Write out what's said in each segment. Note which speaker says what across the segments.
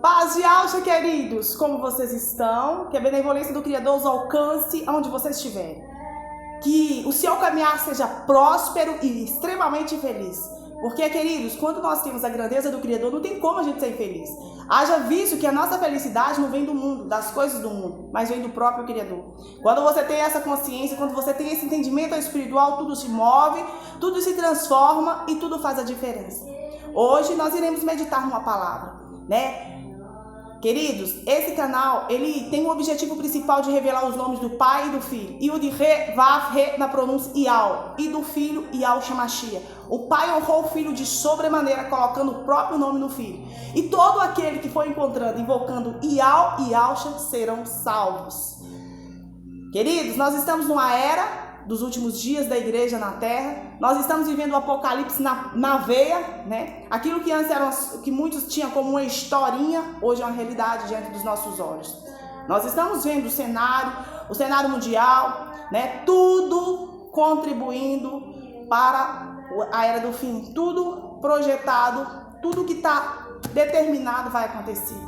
Speaker 1: Paz e alça, queridos, como vocês estão? Que a benevolência do Criador os alcance onde vocês estiverem. Que o seu caminhar seja próspero e extremamente feliz. Porque, queridos, quando nós temos a grandeza do Criador, não tem como a gente ser infeliz. Haja visto que a nossa felicidade não vem do mundo, das coisas do mundo, mas vem do próprio Criador. Quando você tem essa consciência, quando você tem esse entendimento espiritual, tudo se move, tudo se transforma e tudo faz a diferença. Hoje nós iremos meditar numa palavra, né? Queridos, esse canal, ele tem o objetivo principal de revelar os nomes do Pai e do Filho. E o de Re, Vav, Re na pronúncia Ial. E do Filho, Ial Shamashia. O Pai honrou o Filho de sobremaneira, colocando o próprio nome no Filho. E todo aquele que for encontrando, invocando Ial e Yalsha, serão salvos. Queridos, nós estamos numa era dos últimos dias da igreja na terra. Nós estamos vivendo o apocalipse na veia, né? Aquilo que antes era que muitos tinham como uma historinha, hoje é uma realidade diante dos nossos olhos. Nós estamos vendo o cenário mundial, né? Tudo contribuindo para a era do fim, tudo projetado, tudo que está determinado vai acontecer.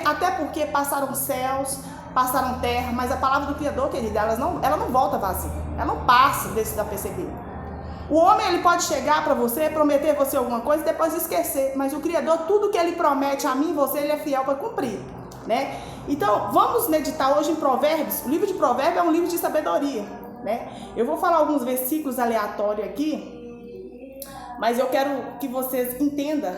Speaker 1: Até porque passaram céus, passaram terra, mas a palavra do Criador, querida, ela não volta vazia, ela não passa, deixa de perceber. O homem, ele pode chegar para você, prometer você alguma coisa e depois esquecer, mas o Criador, tudo que ele promete a mim e você, ele é fiel para cumprir, né? Então, vamos meditar hoje em Provérbios. O livro de Provérbios é um livro de sabedoria, né? Eu vou falar alguns versículos aleatórios aqui, mas eu quero que vocês entendam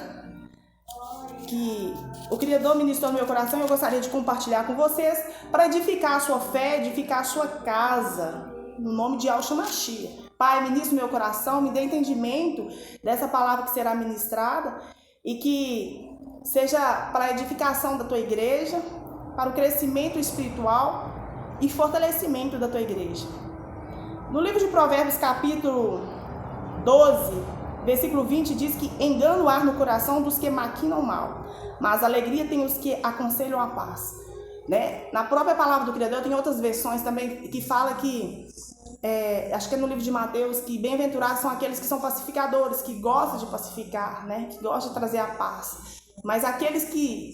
Speaker 1: que o Criador ministrou no meu coração e eu gostaria de compartilhar com vocês para edificar a sua fé, edificar a sua casa, no nome de Yahshua Mashiach. Pai, ministra no meu coração, me dê entendimento dessa palavra que será ministrada e que seja para a edificação da tua igreja, para o crescimento espiritual e fortalecimento da tua igreja. No livro de Provérbios, capítulo 12, versículo 20, diz que engano há no coração dos que maquinam mal, mas alegria tem os que aconselham a paz, né? Na própria palavra do Criador tem outras versões também que fala que, acho que é no livro de Mateus, que bem-aventurados são aqueles que são pacificadores, que gostam de pacificar, né? Que gostam de trazer a paz. Mas aqueles que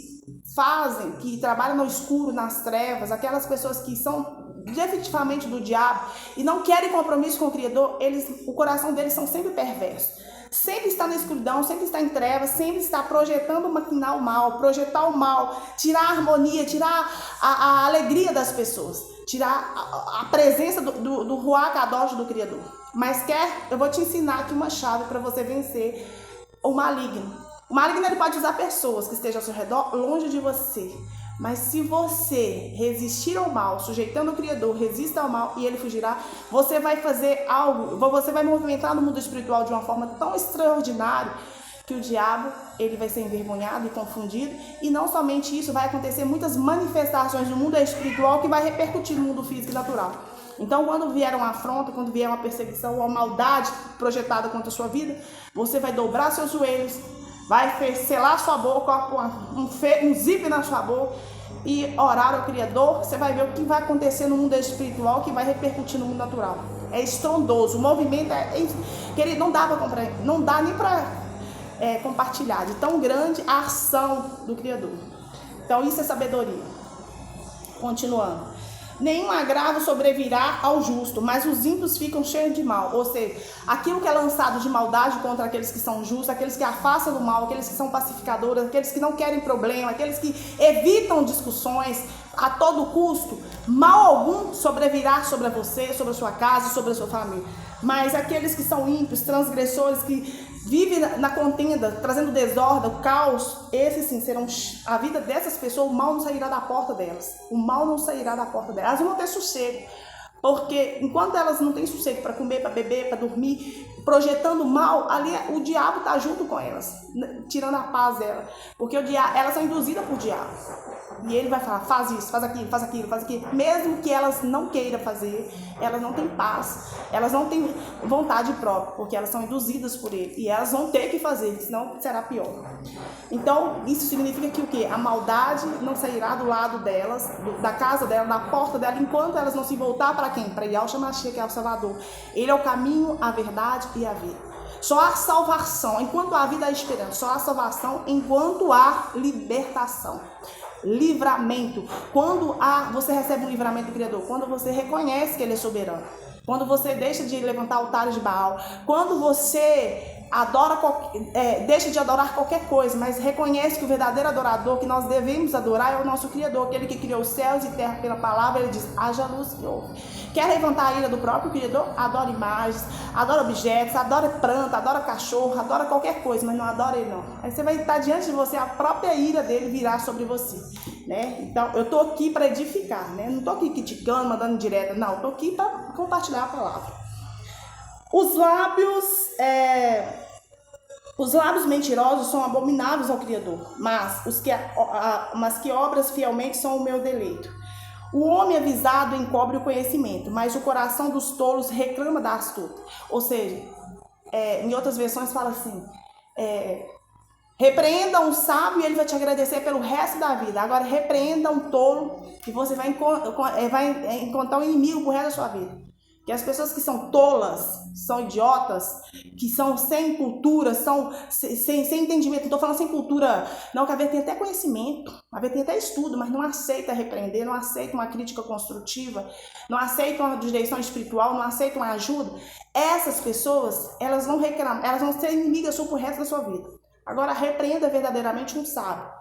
Speaker 1: fazem, que trabalham no escuro, nas trevas, aquelas pessoas que são definitivamente do diabo e não querem compromisso com o Criador, o coração deles são sempre perversos. Sempre está na escuridão, sempre está em trevas, sempre está projetando maquinar o mal, projetar o mal, tirar a harmonia, tirar a alegria das pessoas, tirar a presença do Ruach Kadosh do Criador. Mas eu vou te ensinar aqui uma chave para você vencer o maligno. O maligno, ele pode usar pessoas que estejam ao seu redor, longe de você. Mas se você resistir ao mal, sujeitando o Criador, resista ao mal e ele fugirá, você vai fazer algo, você vai movimentar no mundo espiritual de uma forma tão extraordinária que o diabo, ele vai ser envergonhado e confundido. E não somente isso, vai acontecer muitas manifestações no mundo espiritual que vai repercutir no mundo físico e natural. Então, quando vier uma afronta, quando vier uma perseguição, uma maldade projetada contra a sua vida, você vai dobrar seus joelhos, vai selar sua boca, um zip na sua boca e orar ao Criador. Você vai ver o que vai acontecer no mundo espiritual, que vai repercutir no mundo natural. É estrondoso, o movimento querido, não dá nem para compartilhar, de tão grande a ação do Criador. Então isso é sabedoria. Continuando. Nenhum agravo sobrevirá ao justo, mas os ímpios ficam cheios de mal. Ou seja, aquilo que é lançado de maldade contra aqueles que são justos, aqueles que afastam do mal, aqueles que são pacificadores, aqueles que não querem problema, aqueles que evitam discussões a todo custo, mal algum sobrevirá sobre você, sobre a sua casa, sobre a sua família. Mas aqueles que são ímpios, transgressores, que vivem na contenda, trazendo desordem, o caos, esses sim serão a vida dessas pessoas. O mal não sairá da porta delas. O mal não sairá da porta delas. Elas vão ter sossego. Porque enquanto elas não têm sossego para comer, para beber, para dormir, projetando mal, ali o diabo está junto com elas, tirando a paz dela. Porque elas são induzidas por diabo. E ele vai falar, faz isso, faz aquilo, faz aquilo, faz aquilo. Mesmo que elas não queiram fazer, elas não têm paz, elas não têm vontade própria, porque elas são induzidas por ele. E elas vão ter que fazer, senão será pior. Então, isso significa que o quê? A maldade não sairá do lado delas, da casa dela, da porta dela, enquanto elas não se voltar para quem? Para Yahshua Mashiach, que é o Salvador. Ele é o caminho, a verdade e a vida. Só há salvação enquanto há vida, há esperança. Só há salvação enquanto há libertação. Livramento. Quando você recebe um livramento do Criador? Quando você reconhece que Ele é soberano. Quando você deixa de levantar altares de Baal. Quando você deixa de adorar qualquer coisa, mas reconhece que o verdadeiro adorador que nós devemos adorar é o nosso Criador, aquele que criou os céus e terra pela palavra. Ele diz: haja luz e houve. Quer levantar a ira do próprio Criador? Adora imagens, adora objetos, adora planta, adora cachorro, adora qualquer coisa, mas não adora Ele não. Aí você vai estar diante de você, a própria ira dele virá sobre você, né? Então eu tô aqui para edificar, né? Não tô aqui criticando, mandando direta, não. Eu tô aqui para compartilhar a palavra. Os lábios mentirosos são abomináveis ao Criador, mas que obras fielmente são o meu deleito. O homem avisado encobre o conhecimento, mas o coração dos tolos reclama da astuta. Ou seja, em outras versões fala assim: repreenda um sábio e ele vai te agradecer pelo resto da vida. Agora repreenda um tolo e você vai encontrar um inimigo pro resto da sua vida. Que as pessoas que são tolas, são idiotas, que são sem cultura, são sem entendimento. Não estou falando sem cultura, não, que a ver tem até conhecimento, a ver tem até estudo, mas não aceita repreender, não aceita uma crítica construtiva, não aceita uma direção espiritual, não aceita uma ajuda. Essas pessoas, elas vão reclamar, elas vão ser inimigas sua pro resto da sua vida. Agora repreenda verdadeiramente um sábio.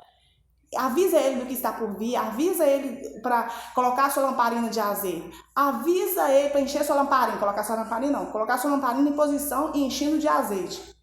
Speaker 1: Avisa ele do que está por vir, avisa ele para colocar sua lamparina de azeite, avisa ele para encher sua lamparina, colocar sua lamparina em posição e enchendo de azeite.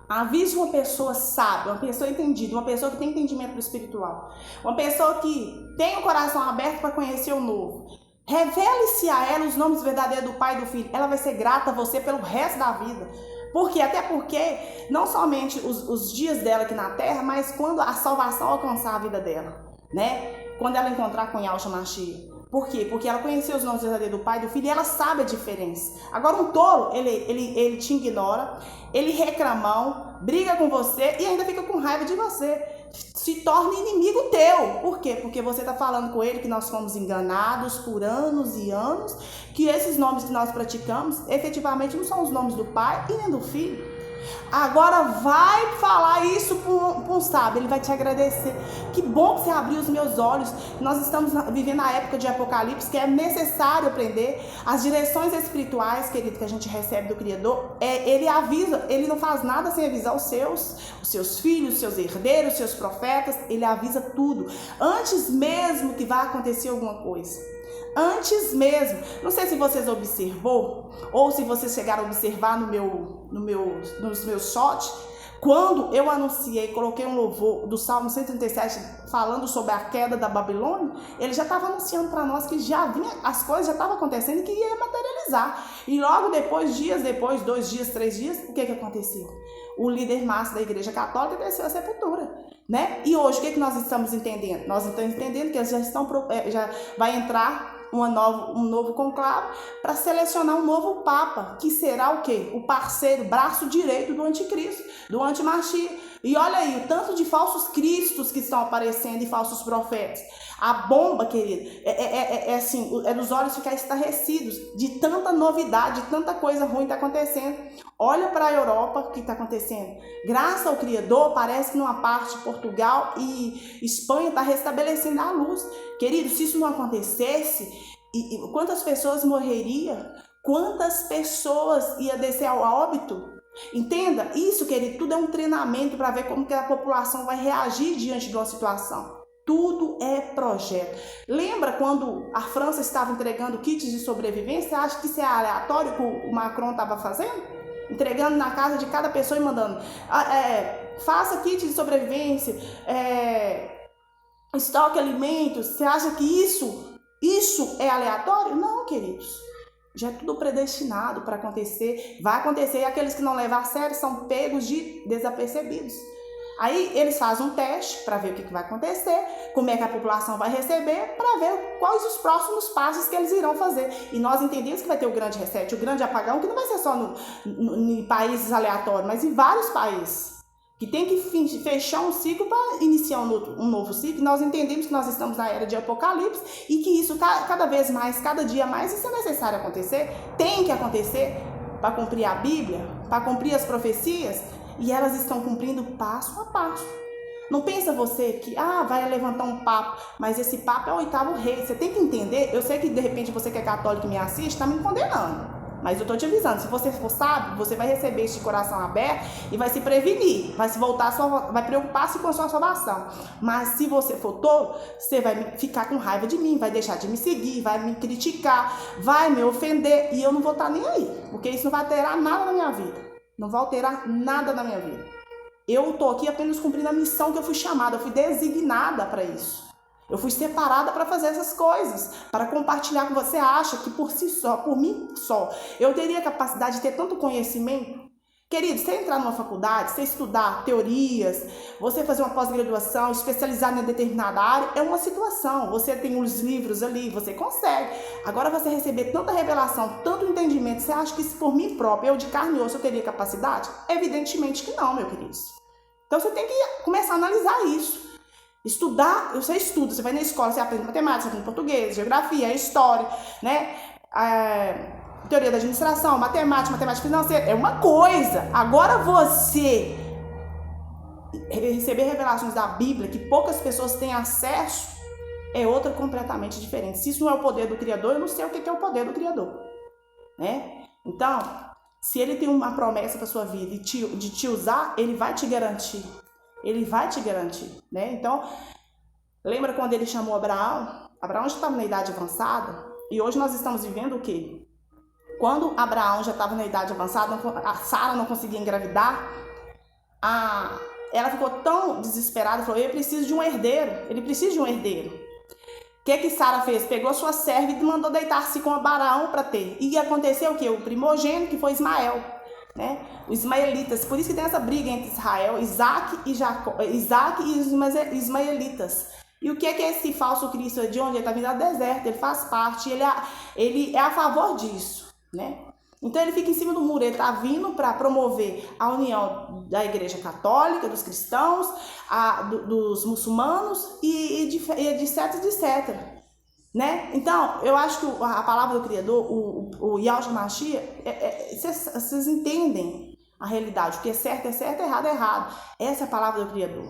Speaker 1: Avise uma pessoa sábia, uma pessoa entendida, uma pessoa que tem entendimento do espiritual, uma pessoa que tem o coração aberto para conhecer o novo. Revele-se a ela os nomes verdadeiros do Pai e do Filho, ela vai ser grata a você pelo resto da vida. Por quê? Até porque não somente os dias dela aqui na terra, mas quando a salvação alcançar a vida dela, né? Quando ela encontrar com Yahshua Mashiach. Por quê? Porque ela conheceu os nomes verdadeiros do Pai e do Filho e ela sabe a diferença. Agora um tolo, ele te ignora, ele reclamão, briga com você e ainda fica com raiva de você. Se torna inimigo teu. Por quê? Porque você está falando com ele que nós fomos enganados por anos e anos, que esses nomes que nós praticamos efetivamente não são os nomes do Pai e nem do Filho. Agora vai falar isso para um sábio, ele vai te agradecer. Que bom que você abriu os meus olhos. Nós estamos vivendo a época de Apocalipse, que é necessário aprender as direções espirituais, querido, que a gente recebe do Criador. Ele avisa, ele não faz nada sem avisar os seus filhos, seus herdeiros, seus profetas. Ele avisa tudo, antes mesmo que vá acontecer alguma coisa. Antes mesmo, não sei se vocês observou ou se vocês chegaram a observar nos meus shots, quando eu anunciei, coloquei um louvor do Salmo 137 falando sobre a queda da Babilônia, ele já estava anunciando para nós que as coisas já estavam acontecendo e que ia materializar. E logo depois, dias depois, 2 dias, 3 dias, o que aconteceu? O líder máximo da Igreja Católica desceu à sepultura, né? E hoje, o que nós estamos entendendo? Nós estamos entendendo que eles já vai entrar um novo conclave para selecionar um novo Papa, que será o quê? O parceiro, braço direito do anticristo, do antimashiach. E olha aí, o tanto de falsos cristos que estão aparecendo e falsos profetas. A bomba, querido, é dos olhos ficar estarrecidos de tanta novidade, de tanta coisa ruim está acontecendo. Olha para a Europa o que está acontecendo. Graças ao Criador, parece que numa parte Portugal e Espanha está restabelecendo a luz. Querido, se isso não acontecesse, quantas pessoas morreriam? Quantas pessoas iam descer ao óbito? Entenda, isso, querido, tudo é um treinamento para ver como que a população vai reagir diante de uma situação. Tudo é projeto. Lembra quando a França estava entregando kits de sobrevivência? Você acha que isso é aleatório que o Macron estava fazendo? Entregando na casa de cada pessoa e mandando. Faça kit de sobrevivência, estoque alimentos. Você acha que isso é aleatório? Não, queridos. Já é tudo predestinado para acontecer, vai acontecer, e aqueles que não levam a sério são pegos de desapercebidos. Aí eles fazem um teste para ver o que vai acontecer, como é que a população vai receber, para ver quais os próximos passos que eles irão fazer. E nós entendemos que vai ter o grande reset, o grande apagão, que não vai ser só em países aleatórios, mas em vários países. Que tem que fechar um ciclo para iniciar um novo ciclo. Nós entendemos que nós estamos na era de Apocalipse e que isso cada vez mais, cada dia mais, isso é necessário acontecer, tem que acontecer. para cumprir a Bíblia, para cumprir as profecias, e elas estão cumprindo passo a passo. Não pensa você que vai levantar um papo, mas esse papo é o 8º rei. Você tem que entender. Eu sei que de repente você que é católico e me assiste está me condenando, mas eu estou te avisando, se você for sábio, você vai receber este coração aberto e vai se prevenir, vai se voltar, vai preocupar-se com a sua salvação. Mas se você for tolo, você vai ficar com raiva de mim, vai deixar de me seguir, vai me criticar, vai me ofender, e eu não vou estar nem aí, porque isso não vai alterar nada na minha vida. Não vai alterar nada na minha vida. Eu estou aqui apenas cumprindo a missão que eu fui chamada, eu fui designada para isso. Eu fui separada para fazer essas coisas, para compartilhar com você. Acha que por si só, por mim só, eu teria capacidade de ter tanto conhecimento? Querido, você entrar numa faculdade, você estudar teorias, você fazer uma pós-graduação, especializar em determinada área, é uma situação. Você tem uns livros ali, você consegue. Agora você receber tanta revelação, tanto entendimento, você acha que se por mim próprio, eu de carne e osso, eu teria capacidade? Evidentemente que não, meu querido. Então você tem que começar a analisar isso. Estudar, você estuda, você vai na escola, você aprende matemática, você aprende português, geografia, história, né? Teoria da administração, matemática financeira, é uma coisa. Agora você receber revelações da Bíblia que poucas pessoas têm acesso é outra completamente diferente. Se isso não é o poder do Criador, eu não sei o que é o poder do Criador, né? Então, se ele tem uma promessa para sua vida de te usar, ele vai te garantir. Ele vai te garantir, né? Então, lembra quando ele chamou Abraão? Abraão já estava na idade avançada, e hoje nós estamos vivendo o quê? Quando Abraão já estava na idade avançada, a Sara não conseguia engravidar, ela ficou tão desesperada, falou, eu preciso de um herdeiro, ele precisa de um herdeiro. O que Sara fez? Pegou sua serva e mandou deitar-se com Abraão para ter. E aconteceu o quê? O primogênito, que foi Ismael, né? Os ismaelitas, por isso que tem essa briga entre Israel, Isaac e os ismaelitas. E o que é esse falso Cristo? De onde ele está vindo? Do deserto, ele faz parte, ele é a favor disso, né? Então ele fica em cima do muro, ele está vindo para promover a união da igreja católica, dos cristãos, dos muçulmanos e de etc, né? Então, eu acho que a palavra do Criador, o Yahshua Mashiach, vocês entendem a realidade. O que é certo, errado é errado. Essa é a palavra do Criador.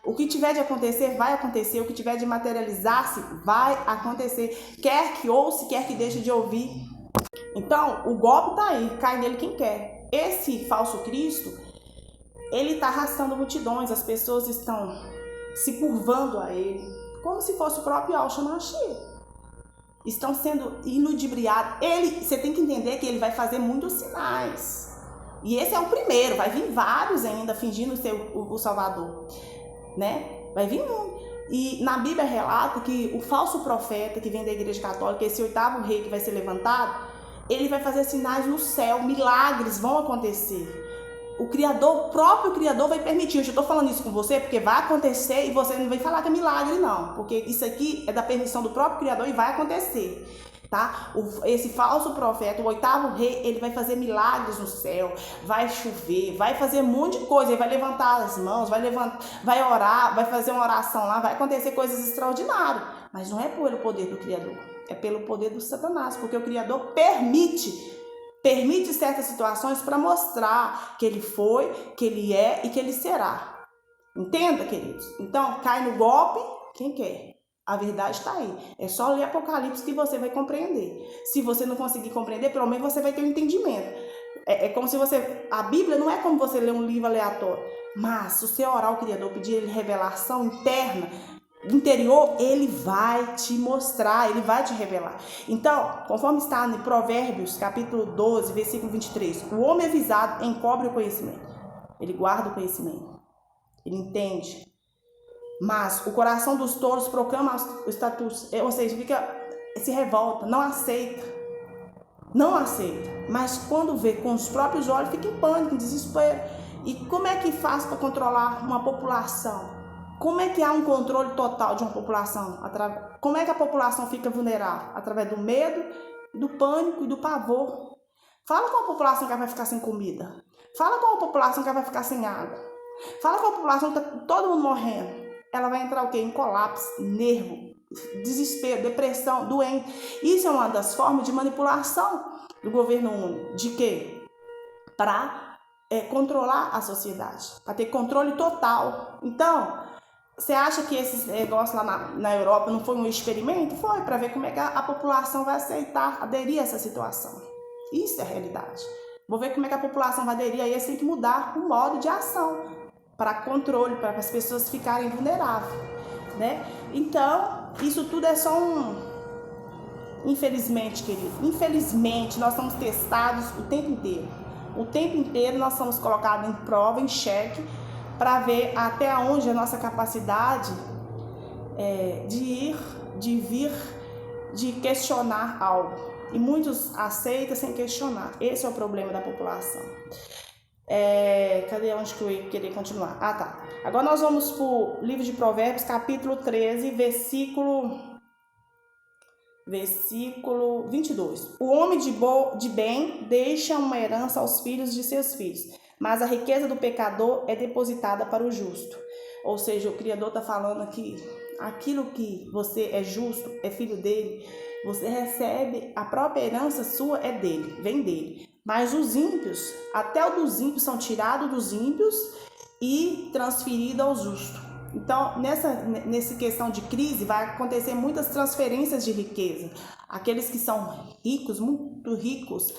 Speaker 1: O que tiver de acontecer, vai acontecer. O que tiver de materializar-se, vai acontecer. Quer que ouça, quer que deixe de ouvir. Então, o golpe tá aí, cai nele quem quer. Esse falso Cristo, ele está arrastando multidões, as pessoas estão se curvando a ele, como se fosse o próprio Yahshua Mashiach. Estão sendo iludibriados. Você tem que entender que ele vai fazer muitos sinais. E esse é o primeiro, vai vir vários ainda fingindo ser o Salvador, né? Vai vir um. E na Bíblia relata que o falso profeta que vem da igreja católica, esse 8º rei que vai ser levantado, ele vai fazer sinais no céu, milagres vão acontecer. O próprio Criador vai permitir. Eu já estou falando isso com você porque vai acontecer e você não vai falar que é milagre não, porque isso aqui é da permissão do próprio Criador e vai acontecer, tá? Esse falso profeta, o 8º rei, ele vai fazer milagres no céu, vai chover, vai fazer um monte de coisa, ele vai levantar as mãos, vai orar, vai fazer uma oração lá, vai acontecer coisas extraordinárias, mas não é pelo poder do Criador, é pelo poder do Satanás, porque o Criador permite certas situações para mostrar que ele foi, que ele é e que ele será. Entenda, queridos? Então, cai no golpe quem quer. A verdade está aí. É só ler Apocalipse que você vai compreender. Se você não conseguir compreender, pelo menos você vai ter um entendimento. É como se você... A Bíblia não é como você ler um livro aleatório. Mas, se você orar ao Criador, pedir ele revelação interna, interior, ele vai te mostrar, ele vai te revelar. Então, conforme está em Provérbios, capítulo 12, versículo 23, o homem avisado encobre o conhecimento. Ele guarda o conhecimento. Ele entende. Mas o coração dos tolos proclama o estatuto, ou seja, se revolta, não aceita. Não aceita. Mas quando vê com os próprios olhos, fica em pânico, em desespero. E como é que faz para controlar uma população? Como é que há um controle total de uma população? Como é que a população fica vulnerável? Através do medo, do pânico e do pavor. Fala com a população que vai ficar sem comida. Fala com a população que vai ficar sem água. Fala com a população que está todo mundo morrendo. Ela vai entrar o quê? Em colapso, nervo, desespero, depressão, doente. Isso é uma das formas de manipulação do governo único. De quê? para controlar a sociedade, para ter controle total. Então, você acha que esse negócio lá na Europa não foi um experimento? Foi, para ver como é que a população vai aceitar, aderir a essa situação. Isso é a realidade. Vou ver como é que a população vai aderir, aí eles têm que mudar o modo de ação para controle, para as pessoas ficarem vulneráveis, né? Então, isso tudo é só Infelizmente, querido, infelizmente nós somos testados o tempo inteiro. O tempo inteiro nós somos colocados em prova, em xeque, para ver até onde a nossa capacidade de ir, de vir, de questionar algo. E muitos aceitam sem questionar. Esse é o problema da população. Cadê onde que eu ia querer continuar? Ah, tá. Agora nós vamos para o livro de Provérbios, capítulo 13, versículo 22. O homem de bem deixa uma herança aos filhos de seus filhos, mas a riqueza do pecador é depositada para o justo. Ou seja, o Criador está falando aqui, aquilo que você é justo, é filho dele, você recebe, a própria herança sua é dele, vem dele. Mas os ímpios, até o dos ímpios são tirados dos ímpios e transferidos ao justo. Então, nessa questão de crise, vai acontecer muitas transferências de riqueza. Aqueles que são ricos, muito ricos,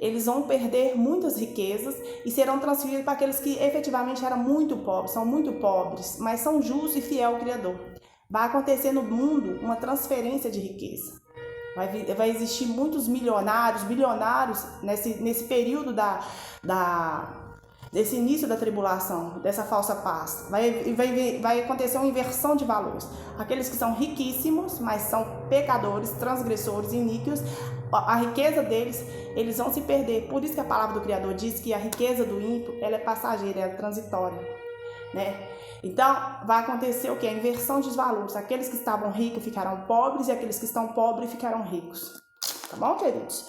Speaker 1: eles vão perder muitas riquezas e serão transferidos para aqueles que efetivamente eram muito pobres, são muito pobres, mas são justos e fiel ao Criador. Vai acontecer no mundo uma transferência de riqueza. Vai existir muitos milionários, bilionários nesse período desse início da tribulação, dessa falsa paz. Vai acontecer uma inversão de valores. Aqueles que são riquíssimos, mas são pecadores, transgressores, iníquos, a riqueza deles, eles vão se perder. Por isso que a palavra do Criador diz que a riqueza do ímpio, ela é passageira, ela é transitória, né? Então, vai acontecer o que? A inversão dos valores. Aqueles que estavam ricos ficarão pobres e aqueles que estão pobres ficarão ricos. Tá bom, queridos?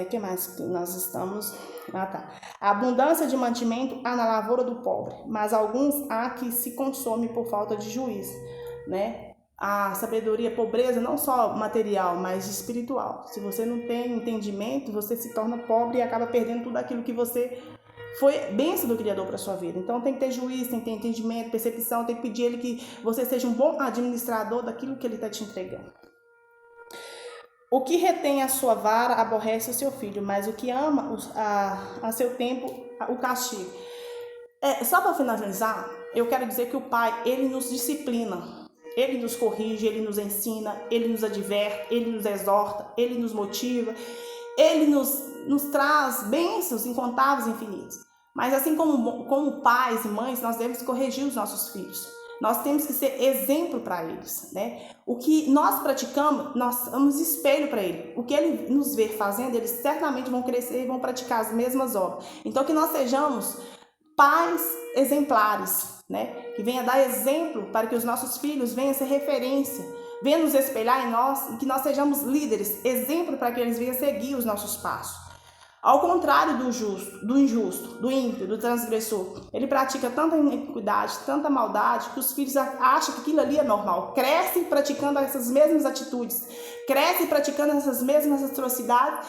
Speaker 1: Que mais que nós estamos? Tá. A abundância de mantimento há na lavoura do pobre, mas alguns há que se consomem por falta de juízo, né? A sabedoria, pobreza, não só material, mas espiritual. Se você não tem entendimento, você se torna pobre e acaba perdendo tudo aquilo que você foi bênção do Criador para sua vida. Então tem que ter juízo, tem que ter entendimento, percepção, tem que pedir a Ele que você seja um bom administrador daquilo que Ele está te entregando. O que retém a sua vara aborrece o seu filho, mas o que ama a seu tempo o castigo. Só para finalizar, eu quero dizer que o Pai, Ele nos disciplina. Ele nos corrige, Ele nos ensina, Ele nos adverte, Ele nos exorta, Ele nos motiva, Ele nos traz bênçãos incontáveis e infinitas. Mas assim como pais e mães, nós devemos corrigir os nossos filhos. Nós temos que ser exemplo para eles, né? O que nós praticamos, nós somos espelho para ele. O que ele nos vê fazendo, eles certamente vão crescer e vão praticar as mesmas obras. Então que nós sejamos pais exemplares, né? Que venha dar exemplo para que os nossos filhos venham ser referência, venham nos espelhar em nós e que nós sejamos líderes, exemplo para que eles venham seguir os nossos passos. Ao contrário do injusto, do ímpio, do transgressor, ele pratica tanta iniquidade, tanta maldade, que os filhos acham que aquilo ali é normal. Crescem praticando essas mesmas atitudes, crescem praticando essas mesmas atrocidades,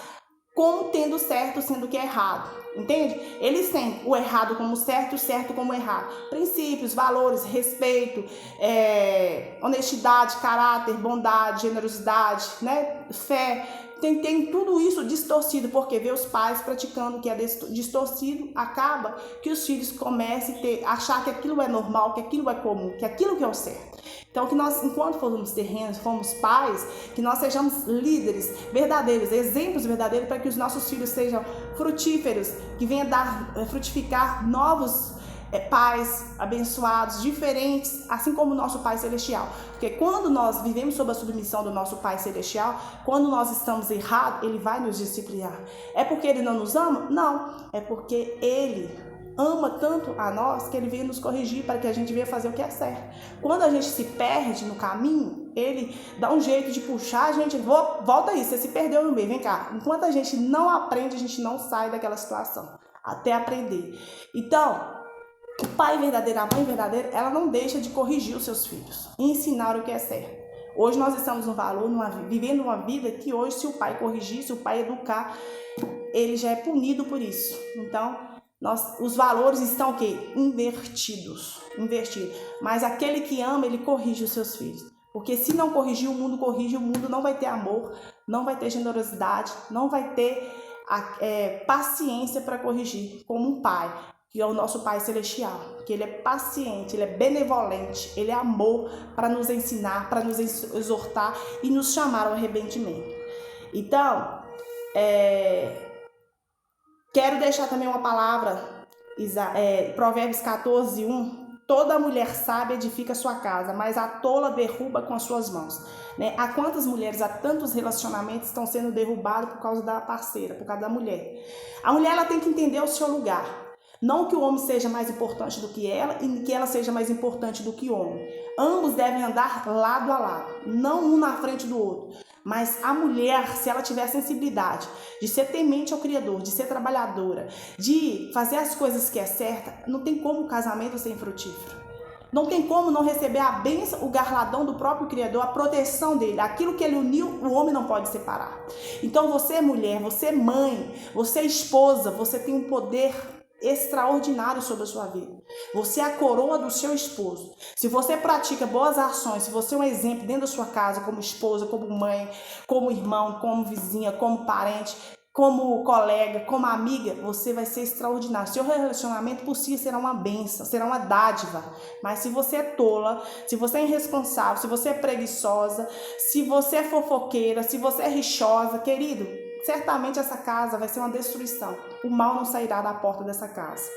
Speaker 1: como tendo certo, sendo que é errado. Entende? Eles têm o errado como certo e o certo como errado. Princípios, valores, respeito, honestidade, caráter, bondade, generosidade, né? Fé. Tem tudo isso distorcido, porque vê os pais praticando o que é distorcido, acaba que os filhos comecem a achar que aquilo é normal, que aquilo é comum, que aquilo que é o certo. Então, que nós, enquanto formos terrenos, formos pais, que nós sejamos líderes verdadeiros, exemplos verdadeiros para que os nossos filhos sejam frutíferos, que venham frutificar novos pais abençoados, diferentes, assim como o nosso Pai Celestial. Porque quando nós vivemos sob a submissão do nosso Pai Celestial, quando nós estamos errados, Ele vai nos disciplinar. É porque Ele não nos ama? Não. É porque Ele ama tanto a nós que Ele veio nos corrigir para que a gente venha fazer o que é certo. Quando a gente se perde no caminho, Ele dá um jeito de puxar a gente. Volta aí, você se perdeu no meio, vem cá. Enquanto a gente não aprende, a gente não sai daquela situação. Até aprender. Então, o pai verdadeiro, a mãe verdadeira, ela não deixa de corrigir os seus filhos e ensinar o que é certo. Hoje nós estamos no valor, vivendo uma vida que hoje, se o pai corrigir, se o pai educar, ele já é punido por isso. Então, os valores estão o quê? Invertidos. Mas aquele que ama, ele corrige os seus filhos. Porque se não corrigir, o mundo corrige, o mundo não vai ter amor, não vai ter generosidade, não vai ter paciência para corrigir, como um pai, que é o nosso Pai Celestial, que ele é paciente, ele é benevolente, ele é amor para nos ensinar, para nos exortar e nos chamar ao arrependimento. Então, quero deixar também uma palavra, Provérbios 14:1. Toda mulher sábia edifica sua casa, mas a tola derruba com as suas mãos. Né? Há quantas mulheres, há tantos relacionamentos estão sendo derrubados por causa da parceira, por causa da mulher. A mulher ela tem que entender o seu lugar. Não que o homem seja mais importante do que ela e que ela seja mais importante do que o homem. Ambos devem andar lado a lado, não um na frente do outro. Mas a mulher, se ela tiver sensibilidade de ser temente ao Criador, de ser trabalhadora, de fazer as coisas que é certa, não tem como o casamento ser infrutífero. Não tem como não receber a bênção, o galardão do próprio Criador, a proteção dele. Aquilo que ele uniu, o homem não pode separar. Então você é mulher, você é mãe, você é esposa, você tem um poder extraordinário sobre a sua vida. Você é a coroa do seu esposo. Se você pratica boas ações, se você é um exemplo dentro da sua casa, como esposa, como mãe, como irmão, como vizinha, como parente, como colega, como amiga, você vai ser extraordinário. Seu relacionamento por si será uma bênção, será uma dádiva. Mas se você é tola, se você é irresponsável, se você é preguiçosa, se você é fofoqueira, se você é rixosa, querido, certamente essa casa vai ser uma destruição. O mal não sairá da porta dessa casa.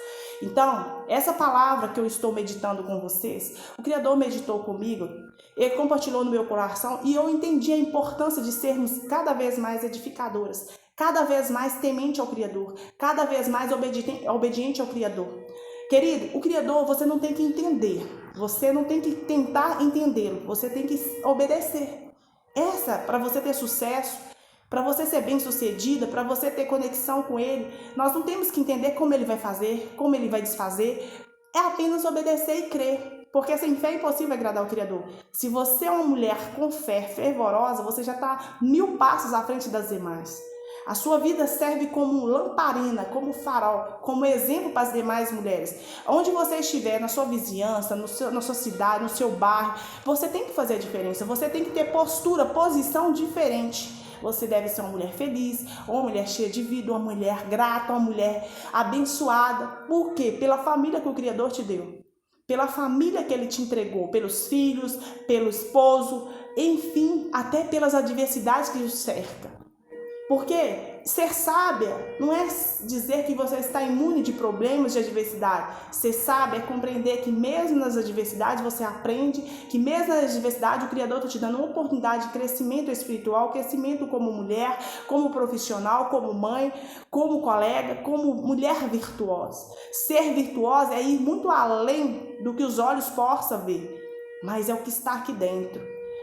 Speaker 1: Então, essa palavra que eu estou meditando com vocês, o Criador meditou comigo, ele compartilhou no meu coração e eu entendi a importância de sermos cada vez mais edificadoras, cada vez mais temente ao Criador, cada vez mais obediente ao Criador. Querido, o Criador você não tem que entender, você não tem que tentar entendê-lo, você tem que obedecer. Para você ter sucesso, para você ser bem-sucedida, para você ter conexão com Ele, nós não temos que entender como Ele vai fazer, como Ele vai desfazer. É apenas obedecer e crer. Porque sem fé é impossível agradar o Criador. Se você é uma mulher com fé fervorosa, você já está 1000 passos à frente das demais. A sua vida serve como lamparina, como farol, como exemplo para as demais mulheres. Onde você estiver, na sua vizinhança, na sua cidade, no seu bairro, você tem que fazer a diferença. Você tem que ter postura, posição diferente. Você deve ser uma mulher feliz, uma mulher cheia de vida, uma mulher grata, uma mulher abençoada. Por quê? Pela família que o Criador te deu. Pela família que Ele te entregou. Pelos filhos, pelo esposo, enfim, até pelas adversidades que o cercam. Porque ser sábia não é dizer que você está imune de problemas, de adversidade. Ser sábia é compreender que mesmo nas adversidades você aprende, que mesmo nas adversidades o Criador está te dando uma oportunidade de crescimento espiritual, crescimento como mulher, como profissional, como mãe, como colega, como mulher virtuosa. Ser virtuosa é ir muito além do que os olhos possam ver, mas é o que está aqui dentro,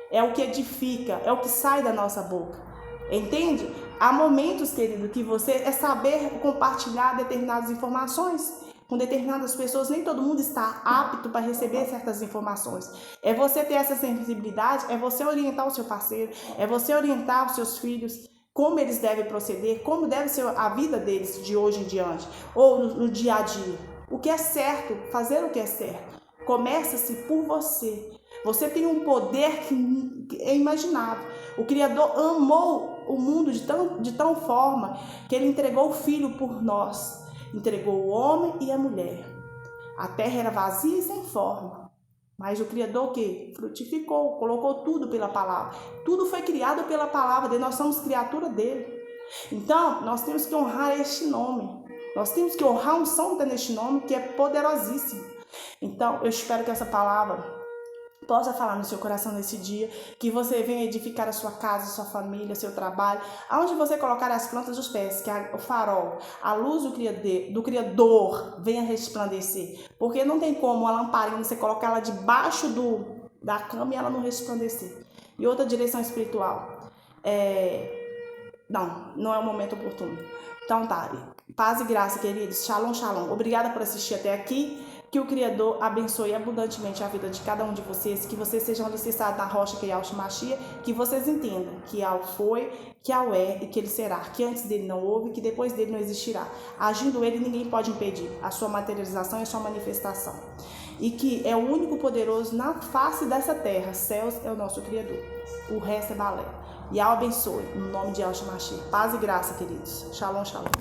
Speaker 1: é o que edifica, é o que sai da nossa boca. Entende? Há momentos, querido, que você é saber compartilhar determinadas informações com determinadas pessoas. Nem todo mundo está apto para receber certas informações. É você ter essa sensibilidade, é você orientar o seu parceiro, é você orientar os seus filhos, como eles devem proceder, como deve ser a vida deles de hoje em diante, ou no dia a dia. O que é certo, fazer o que é certo. Começa-se por você. Você tem um poder que é imaginável. O Criador amou o mundo de tal forma que Ele entregou o Filho por nós. Entregou o homem e a mulher. A terra era vazia e sem forma. Mas o Criador que frutificou, colocou tudo pela palavra. Tudo foi criado pela palavra dele. Nós somos criatura dele. Então, nós temos que honrar este nome. Nós temos que honrar a unção que está neste nome, que é poderosíssimo. Então, eu espero que essa palavra possa falar no seu coração nesse dia, que você venha edificar a sua casa, a sua família, seu trabalho, aonde você colocar as plantas dos pés, que o farol, a luz do Criador venha resplandecer. Porque não tem como a lamparina, você colocar ela debaixo da cama e ela não resplandecer. E outra direção espiritual, não é o momento oportuno. Então tá, paz e graça, queridos. Shalom, shalom. Obrigada por assistir até aqui. Que o Criador abençoe abundantemente a vida de cada um de vocês, que vocês sejam alicerçados na rocha que é Yahshua Mashiach, que vocês entendam que Yahweh foi, que Yahweh é e que ele será, que antes dele não houve, que depois dele não existirá. Agindo ele, ninguém pode impedir a sua materialização e a sua manifestação. E que é o único poderoso na face dessa terra. Céus é o nosso Criador. O resto é balela. Yahweh abençoe, no nome de Yahshua Mashiach. Paz e graça, queridos. Shalom, shalom.